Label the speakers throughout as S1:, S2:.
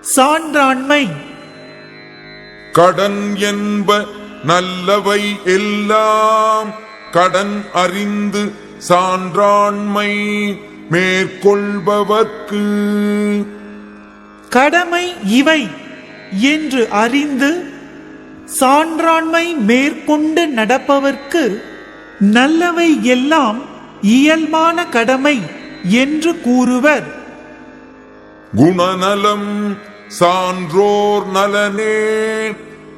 S1: சான்றாண்மை.
S2: கடன் என்ப நல்லவை எல்லாம் கடன் அறிந்து சான்றாண்மை மேற்கொள்பவர்க்கு.
S1: கடமை இவை என்று அறிந்து சான்றாண்மை மேற்கொண்டு நடப்பவர்க்கு நல்லவை எல்லாம் இயல்பான கடமை என்று கூறுவர்.
S2: குணநலம் சான்றோர் நலனே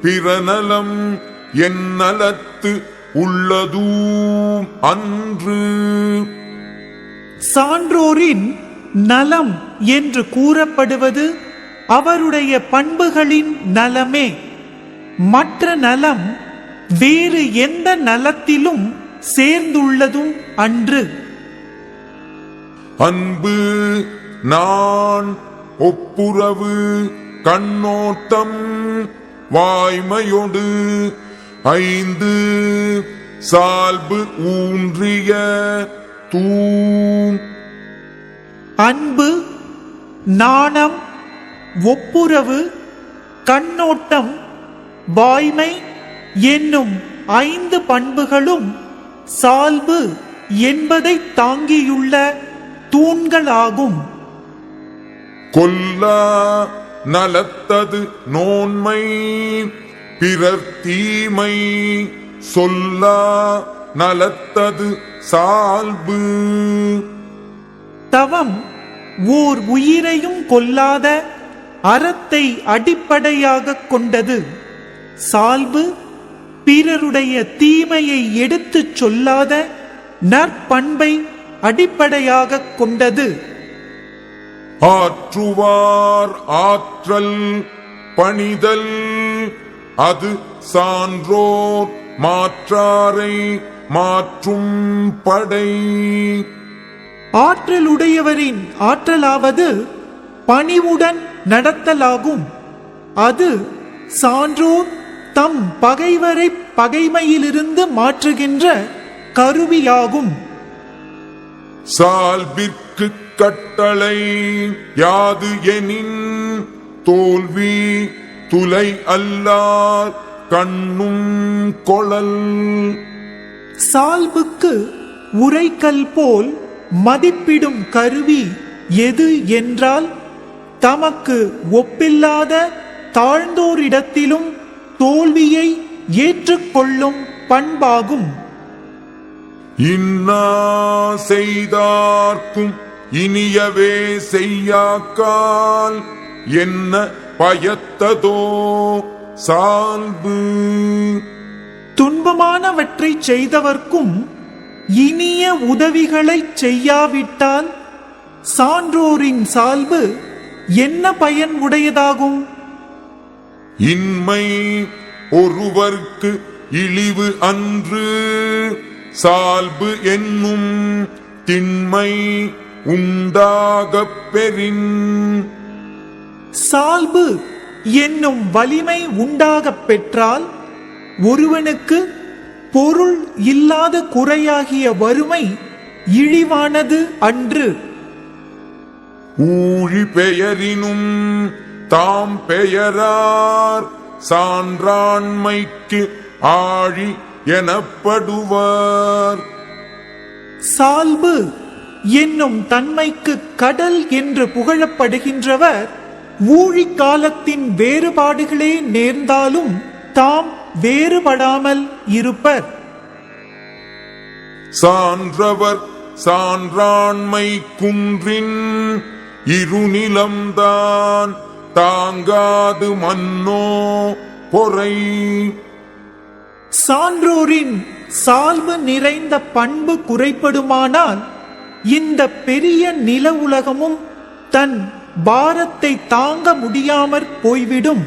S2: பிறநலம் என் நலத்து உள்ளதூம் அன்று.
S1: சான்றோரின் நலம் என்று கூறப்படுவது அவருடைய பண்புகளின் நலமே. மற்ற நலம் வேறு எந்த நலத்திலும் சேர்ந்துள்ளதும் அன்று.
S2: அன்பு நான் ஒப்புரவு கண்ணோட்டம் வாய்மையொடு ஐந்து சால்பு ஊன்றிய தூம்.
S1: அன்பு, நாணம், ஒப்புரவு, கண்ணோட்டம், வாய்மை என்னும் 5 பண்புகளும் சால்பு என்பதை தாங்கியுள்ள தூண்களாகும்.
S2: கொல்லா நலத்தது நோன்மை பிறர் தீமை சொல்லா நலத்தது சால்பு.
S1: தவம் ஓர் உயிரையும் கொல்லாத அறத்தை அடிப்படையாக கொண்டது. சால்பு பிறருடைய தீமையை எடுத்துச் சொல்லாத நற்பண்பை அடிப்படையாக கொண்டது.
S2: ஆற்றுவார் ஆற்றல் பணிதல் அது சான்றோர் மாற்றாரை மாற்றும் படை.
S1: ஆற்றலுடையவரின் ஆற்றலாவது பணிவுடன் நடத்தலாகும். அது சான்றோர் தம் பகைவரை பகைமையிலிருந்து மாற்றுகின்ற கருவியாகும்.
S2: சால்பிற்கு கட்டளை யாது எனின் தோல்வி துலை அல்லார் கண்ணும் கொளல்.
S1: சால்புக்கு உரைக்கல் போல் மதிப்பிடும் கருவி எது என்றால் தமக்கு ஒப்பில்லாத தாழ்ந்தோரிடத்திலும் தோல்வியை ஏற்றுக்கொள்ளும் பண்பாகும்.
S2: இன்னா செய்தார்க்கும் இனியவே செய்யாக்கால் என்ன பயத்ததோ சால்பு.
S1: துன்பமானவற்றை செய்தவர்க்கும் இனிய உதவிகளை செய்யாவிட்டால் சான்றோரின் சால்பு என்ன பயன் உடையதாகும்?
S2: இன்மை ஒருவர்க்கு இழிவு அன்று சால்பு என்னும் திண்மை உண்டாகப் பெறின்.
S1: சால்பு என்னும் வலிமை உண்டாகப் பெற்றால் ஒருவனுக்கு பொருள் இல்லாத குறையாகிய வறுமை இழிவானது அன்று.
S2: ஊழி பெயரினும் தாம் பெயரார் சான்றாண்மைக்கு ஆழி எனப்படுவார்.
S1: சால்பு என்னும் தன்மைக்கு கடல் என்று புகழப்படுகின்றவர் ஊழிக் காலத்தின் வேறுபாடுகளே நேர்ந்தாலும் தாம் வேறுபடாமல் இருப்பர்.
S2: சான்றவர் சான்றாண்மை குன்றின் இருநிலம்தான் தாங்காது மன்னோ பொறை.
S1: சான்றோரின் சால்பு நிறைந்த பண்பு குறைபடுமானால் இந்த பெரிய நில உலகமும் தன் பாரத்தை தாங்க முடியாமற் போய்விடும்.